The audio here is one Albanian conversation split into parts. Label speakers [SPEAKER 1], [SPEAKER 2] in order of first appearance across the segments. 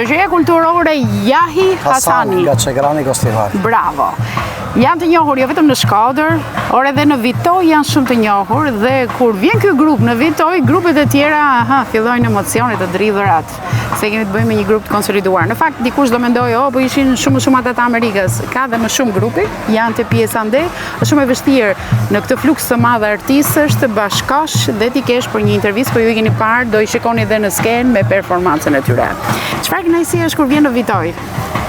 [SPEAKER 1] Shoqëria kulturore Jahi Hasani.
[SPEAKER 2] Nga Çegrani Gostivar.
[SPEAKER 1] Bravo. Janë të njohur jo vetëm në Shkodër, por edhe në Vitoj janë shumë të njohur dhe kur vjen ky grup në Vitoj, grupet e tjera fillojnë emocionet të dridhurat. Se kemi të bëjmë me një grup të konsoliduar. Në fakt dikush do mendojë, po ishin shumë ata të Amerikës. Ka dhe më shumë grupi, janë të pjesa ndë, është shumë e vështirë në këtë fluks të madh artistësh të bashkosh dhe ti kesh për një intervistë, po ju i keni parë, do i shikoni dhe në skenë me performancën e tyre. Çfarë kënaqësi është kur vjen në Vitoj?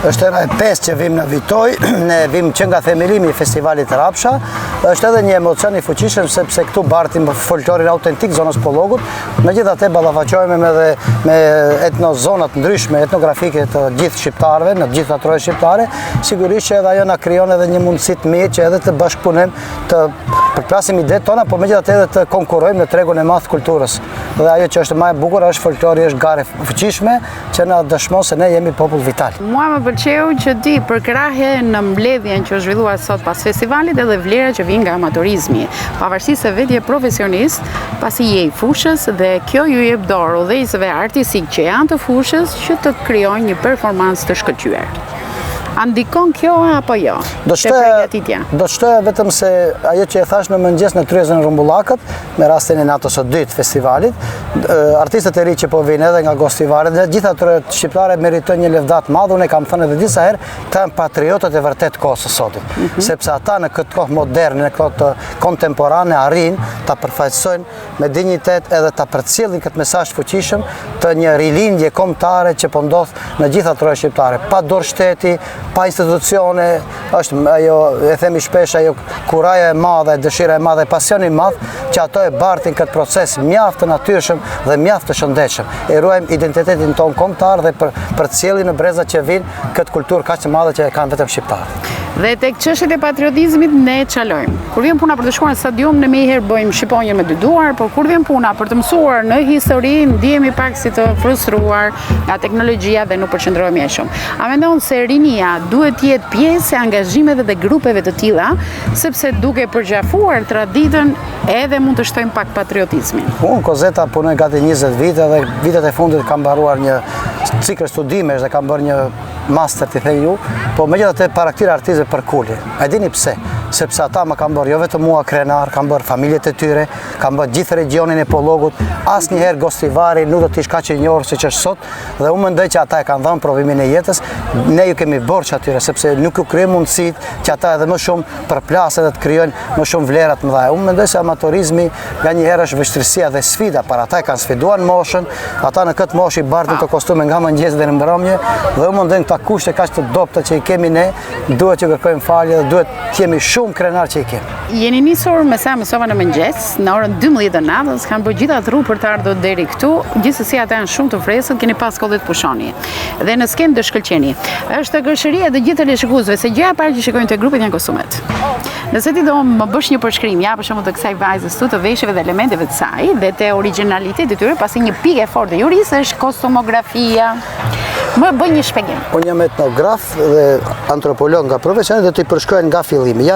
[SPEAKER 2] Është era e 5 që vim në Vitoj, ne vim që nga themelimi i festivalit Rapsha, është edhe një emocion i fuqishëm sepse këtu bartim folklorin autentik zonës Pollogut, megjithatë ballafaqohemi edhe me etnozonat ndryshme etnografike të gjithë shqiptarëve, në të gjithë teatrohet shqiptare, sigurisht që edhe ajo na krijon edhe një mundësi të mirë që edhe të bashkëpunojmë, të përplasim idetë tona, por megjithatë edhe të konkurrojmë në tregun e madh të kulturës. Dhe ajo që është më e bukur është folklori, është garë fuqishme që na dëshmon se ne jemi popull vital.
[SPEAKER 1] Mua më pëlqeu që ti përkrahe në mbledhjen që është zhvilluar sot pas festivalit edhe vlera që vijnë nga amatorizmi. Pavarësisht se vetë je profesionist, pasi je i fushës dhe kjo ju jep dorë udhëheqësve artistik që janë të fushës që të krijojnë një performancë të shkëlqyer. A ndikon kjo apo jo?
[SPEAKER 2] Do shtoja vetëm se ajo që e thash në mëngjes në Tryezën e Rumbullakët, me rastin e natës së dytë festivalit, artistët e ri që po vinë edhe nga Gostivaret dhe gjitha teatret shqiptare meritojnë një lëvdat madh. Unë kam thënë edhe disa herë, këta janë patriotët e vërtet kohës së sotit, sepse ata në këtë kohë moderne, në këtë kontemporane arrin ta përfaqësojnë me dinjitet edhe ta përcjellin këtë mesazh fuqishëm të një rilindje kombëtare që po ndodh në gjitha teatret shqiptare, pa dorë shteti, pa institucione, është ajo, e themi shpesh, ajo kuraja e madhe, dëshira e madhe, pasioni i madh që ato e bartin këtë proces mjaft të natyrshëm dhe mjaft të shëndetshëm. E ruajmë identitetin ton kombëtar dhe përcjellin në breza që vinë këtë kulturë kaq të madhe që e kanë vetëm shqiptarët.
[SPEAKER 1] Dhe tek çështjet e patriotizmit ne çalojmë. Kur vjen puna për të shkuar në stadium, ne menjëherë bëjmë shqiponjën me dy duar, por kur vjen puna për të mësuar në histori, ndihemi pak si të frustruar nga teknologjia dhe nuk përqendrohemi aq shumë. A mendon se rinia duhet të jetë pjesë e angazhimeve dhe grupeve të tilla, sepse duke përgjafuar traditën edhe mund të shtojmë pak patriotizmin?
[SPEAKER 2] Unë Kozeta punoj gati 20 vite dhe vitet e fundit kam mbaruar një cikël studimesh dhe kam bërë një master të thej ju, po megjithatë para këtyre artistëve për kulli. A dini pse? Sepse ata më kanë bërë jo vetëm mua krenar, kanë bërë familjet e tyre, kanë bërë gjithë regionin e Pollogut. Asnjëherë Gostivari nuk do të ishte kaq i njohur siç është sot, dhe unë mendoj që ata e kanë dhënë provimin e jetës. Ne ju kemi borxh atyre sepse nuk u krijojnë mundësitë që ata edhe më shumë përplasen dhe të krijojnë më shumë vlera të mëdha. Unë mendoj se amatorizmi nganjëherë është vështirësia dhe sfida para ata e kanë sfiduar moshën, ata në këtë moshë i bartin të kostume nga mëngjes deri në mbrëmje, dhe unë mendoj këta kushte kaq të dobta që i kemi ne, duhet që kërkojmë falje dhe duhet të jemi shumë krenar që i kemi.
[SPEAKER 1] Jeni nisur me sa mësova në mëngjes, në orën 12 të natës, kanë bërë gjithë atë rrugë për të ardhur deri këtu. Gjithsesi ata janë shumë të freskët, keni pas kohë të pushoni. Dhe në skenë të shkëlqeni. Është gërshëria e gjithë teleshikuesve se gjëja e parë që shikojnë te grupet janë kostumet. Nëse ti do më bësh një përshkrim, ja për shembull të kësaj vajzës tu, të veshjeve dhe elementeve të saj dhe te origjinaliteti i tyre, pasi një pikë e fortë e jurisë është kostumografia. Më bëj një shpjegim.
[SPEAKER 2] Unë jam etnograf dhe antropolog nga profesioni dhe të i përshkruaj nga fillimi.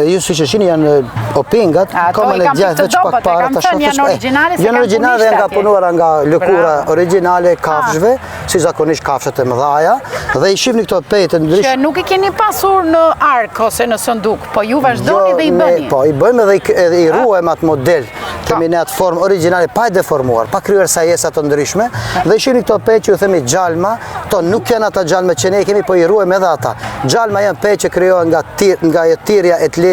[SPEAKER 2] Ju siç e shihni janë opingat, komën e gjatë veç pak para tash.
[SPEAKER 1] Janë origjinale,
[SPEAKER 2] janë origjinale dhe nga punuara nga lëkura origjinale kafshëve, si zakonisht kafshët e mëdha, dhe i shihni këto pejtë ndryshme.
[SPEAKER 1] Që nuk i keni pasur në ark ose në sanduk, po ju vazhdoni dhe i bëni.
[SPEAKER 2] Po, i bëjmë edhe i ruajmë atë model, kemi në atë formë origjinale pa e deformuar, pa krijuar sajesa të ndryshme, dhe i shihni këto pejtë që ju themi xhalma. To nuk janë ata xhalme që ne kemi, po i ruajmë edhe ata. Xhalma janë pejë që krijohen nga thirrja e të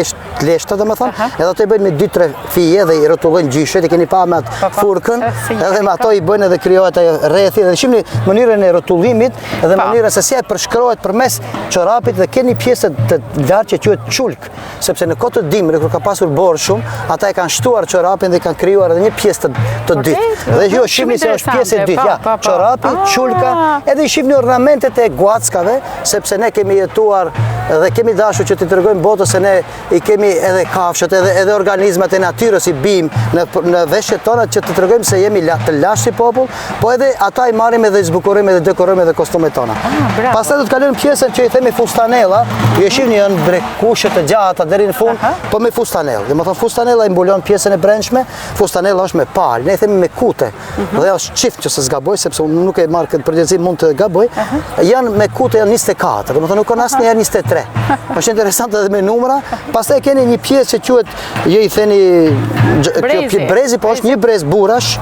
[SPEAKER 2] leshta, domethënë, edhe ato i bëjnë me 2-3 fije dhe i rrotullojnë gjyshet, i keni pa me atë furkën, edhe me ato i bëjnë edhe krijohet ajo rrethi, dhe shihni mënyrën e rrotullimit dhe mënyrën se si ai përshkrohet përmes çorapit, dhe keni pjesë të lartë që quhet çulk, sepse në kohë të dimrit kur ka pasur borë shumë, ata e kanë shtuar çorapin dhe kanë krijuar edhe një pjesë të dytë. Dhe ju shihni se është pjesë e dytë, ja, çorapi, çulka, edhe i shihni ornamentet e guackave, sepse ne kemi jetuar dhe kemi dashur që t'i tregojmë botës se ne i kemi edhe kafshët, edhe organizmat e natyrës i bim në veshjet tona, që t'i tregojmë se jemi të lashtë si popull, po edhe ata i marrim edhe i zbukurojmë edhe dekorojmë edhe kostumet tona. Pastaj do të kalojmë pjesën që i themi fustanella, ju shihni janë brekushë të gjata deri në fund, po me fustanellë. Domethënë fustanella i mbulon pjesën e brendshme fustanella është me palë, ne i themi me kute, dhe është qift që se zgaboj, sepse unë nuk e marrë këtë përgjithësi, mund të gaboj, janë me kute janë 24, domethënë nuk kanë asnjëherë 23. Është interesante edhe me numra, pastaj keni një pjesë që quhet, ju i theni brezi, po është një brez burash,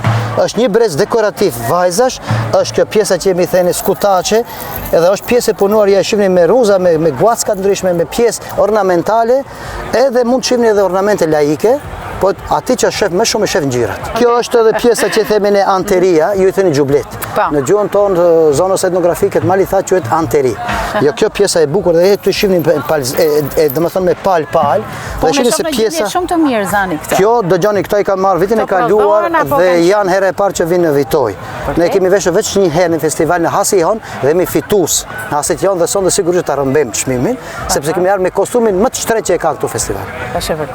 [SPEAKER 2] është një brez dekorativ vajzash, është kjo pjesa që jemi theni skutaçe, edhe është pjesë e punuar, ja shihni me ruza, me guacka të ndryshme, me pjesë ornamentale, edhe mund të shihni edhe ornamente laike, po ati që shef më shumë e shef ngjyrat. Kjo është edhe pjesa që themin e anteria, ju i theni xhublet. Në gjuhën tonë zonës etnografike të Mali tha quhet anteri. Jo, kjo pjesa e bukur dhe këtu shihni domethënë me pal.
[SPEAKER 1] Po shihni se pjesa shumë të mirë zani këtë.
[SPEAKER 2] Kjo dëgjoni, këto i kanë marrë vitin e kaluar dhe janë herë e parë që vinë në Vitoj. Ne kemi veshur vetëm një herë në festivalin e Hasijon dhe jemi fitues në Hasijon dhe sonte sigurisht ta rrëmbejmë çmimin, sepse kemi ardhur me kostumin më të shtrenjtë që e ka këtu festival.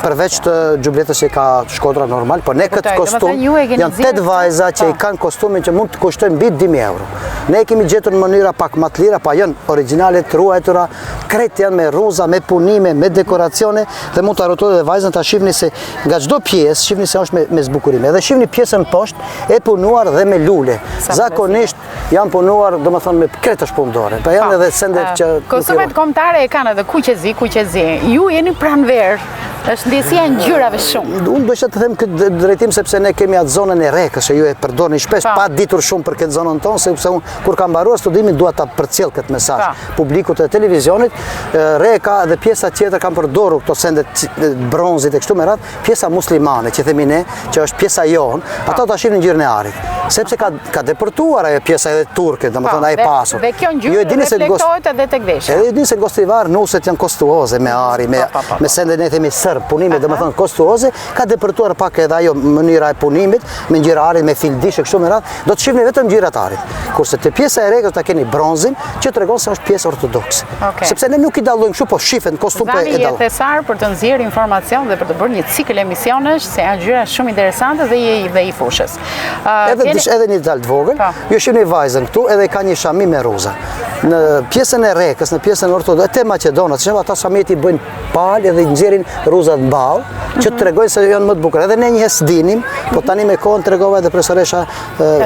[SPEAKER 2] Përveç të xhubletës që ka Shkodra normal, por ne këtë kostum janë 8 vajza që i kanë kostumin që mund të kushtojnë mbi 10.000 euro. Ne kemi gjetur në mënyra pak më të lira, pa janë origjinale të ruajtura, krejt janë me ruza, me punime, me dekoracione dhe mund të arrotoni edhe vajzën ta shihni se nga çdo pjesë, shihni se është me zbukurime. Edhe shihni pjesën poshtë e punuar dhe me lule. Zakonisht janë punuar, domethënë me kretë shpundore. Pa janë edhe sendet që
[SPEAKER 1] kostumet kombëtare e kanë edhe kuqezi. Ju jeni pranverë. Është ndjesia e ngjyrave shumë.
[SPEAKER 2] Unë do të them këtë drejtim sepse ne kemi atë zonën e Rekës, që ju e përdorni shpesh pa ditur shumë për këtë zonën tonë, sepse unë kur kam mbaruar studimin dua ta përcjell këtë mesazh publikut të televizionit. Reka dhe pjesa tjetër kanë përdorur këto sendet bronzit e kështu me radhë, pjesa muslimane që themi ne, që është pjesa jonë, ato ta shihni ngjyrën e arit. Sepse ka depërtuar ajo pjesa edhe turke, domethënë ai pasur.
[SPEAKER 1] Dhe kjo ngjyrë reflektohet edhe tek veshja.
[SPEAKER 2] Edhe dini se gostivar nuset janë kostuoze me ari, me sendet ne themi punimi domethënë kostuoze, ka depërtuar pak edhe ajo mënyra e punimit me ngjyra arit, me fildishe kështu me radhë, do të shihni vetëm ngjyrat arit. Kurse te pjesa e Rekës ta keni bronzin, që tregon se është pjesë ortodokse. Sepse ne nuk i dallojmë kështu, po shifen kostum po e dallojmë.
[SPEAKER 1] Zani thesar për të nxjerrë informacion dhe për të bërë një cikël emisionesh, se janë ngjyra shumë interesante dhe i fushës.
[SPEAKER 2] Edhe një detalj të vogël, ju shihni vajzën këtu, edhe ka një shami me ruza. Në pjesën e Rekës, në pjesën ortodokse, te Maqedonat, që ata shameti bëjnë palë dhe nxjerrin ruzat mball, që të tregojnë se janë më të bukura. Edhe ne njëherë dinim, po tani me kohën tregova edhe profesoresha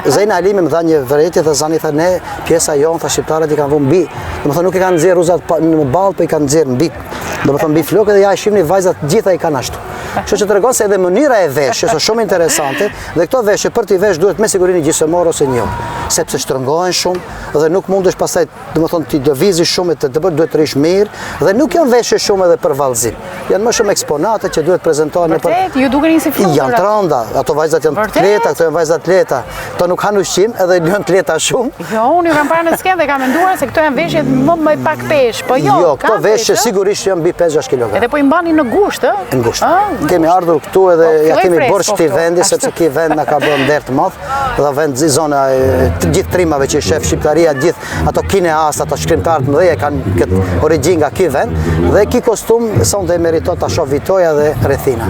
[SPEAKER 2] Zejna Alimi më dha një vërejtje dhe zani tha ne pjesa jonë, tha shqiptarët i kanë vënë mbi. Domethënë nuk i kanë nxjerrë ruzat në ball, po i kanë nxjerrë mbi. Domethënë mbi flokë dhe ja e shihni vajzat gjitha i kanë ashtu. Kështu që tregon se edhe mënyra e veshjes është shumë interesante dhe këto veshje për t'i vesh duhet me siguri një gjysmor ose një, sepse shtrëngohen shumë dhe nuk mundesh pastaj domethënë ti lëvizësh shumë të duhet të rish mirë dhe nuk janë veshje shumë edhe për vallëzim. Janë më shumë eksponate që duhet prezantohen nëpër.
[SPEAKER 1] Ju dukeni si flutura.
[SPEAKER 2] Janë tranda, ato vajzat janë të lehta, këto janë vajza të lehta. Ato nuk kanë ushqim edhe janë të lehta shumë.
[SPEAKER 1] Jo, unë kam parë në skenë dhe kam menduar se këto janë veshje më pak peshë, po jo.
[SPEAKER 2] Jo, këto veshje sigurisht janë mbi 5-6 kg.
[SPEAKER 1] Edhe po i mbani në gusht, ë?
[SPEAKER 2] Në gusht. Kemi ardhur këtu edhe ja kemi bërë këtij vendi sepse ky vend na ka bërë nder të madh dhe vend zona të gjithë trimave që shef shqiptaria, gjithë ato kineas, ato shkrimtarë të mëdhenj kanë këtë origjinë nga ky vend dhe ky kostum sonte meriton ta shoh Vitoja dhe rrethina.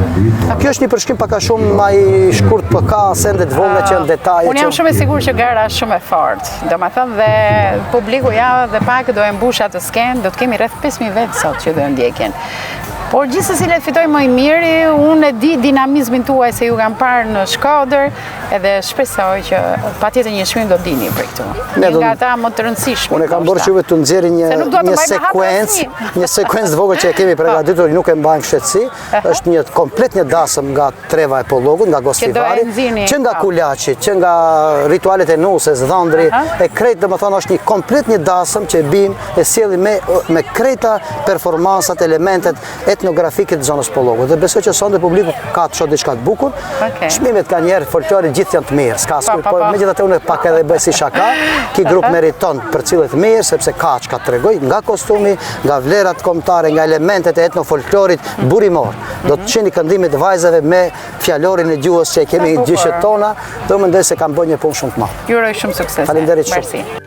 [SPEAKER 2] Kjo është një përshkrim pak a shumë më i shkurt, po ka sende të vogla që janë detaje.
[SPEAKER 1] Unë jam shumë e sigurt që gara është shumë e fortë. Domethënë dhe publiku dhe pak do e mbush atë skenë, do të kemi rreth 5000 vet sot që do e ndjekin. Por gjithsesi le të fitoj më i miri, unë e di dinamizmin tuaj se ju kam parë në Shkodër, edhe shpresoj që patjetër një çmim do dini për këtu. Nga ata më të rëndësishme.
[SPEAKER 2] Unë kam bërë juve të nxjerrë një sekuencë të vogël që e kemi përgatitur, nuk e mbajmë fshehtësi, është një komplet një dasëm nga treva e pollogut, nga gostivari, që nga kulaçi, që nga ritualet e nusës, dhëndri, e krejt domethënë është një komplet një dasëm që e bim e sjellim me krejta performansat, elementet etnografike të zonës pollogut. Dhe besoj që sonde publiku ka të shoh diçka të bukur. Çmimet kanë njerë folklori gjithë janë të mirë, s'ka askuj, por megjithatë unë pak edhe bëj si shaka. Ky grup meriton përcjellje të mirë sepse ka çka tregoj nga kostumi, nga vlerat kombëtare, nga elementet e etnofolklorit burimor. Do të shihni këndimet e vajzave me fjalorin e gjuhës që kemi gjyshet tona, do mendoj se kanë bërë një punë shumë të madhe.
[SPEAKER 1] Ju uroj shumë sukses.
[SPEAKER 2] Faleminderit shumë.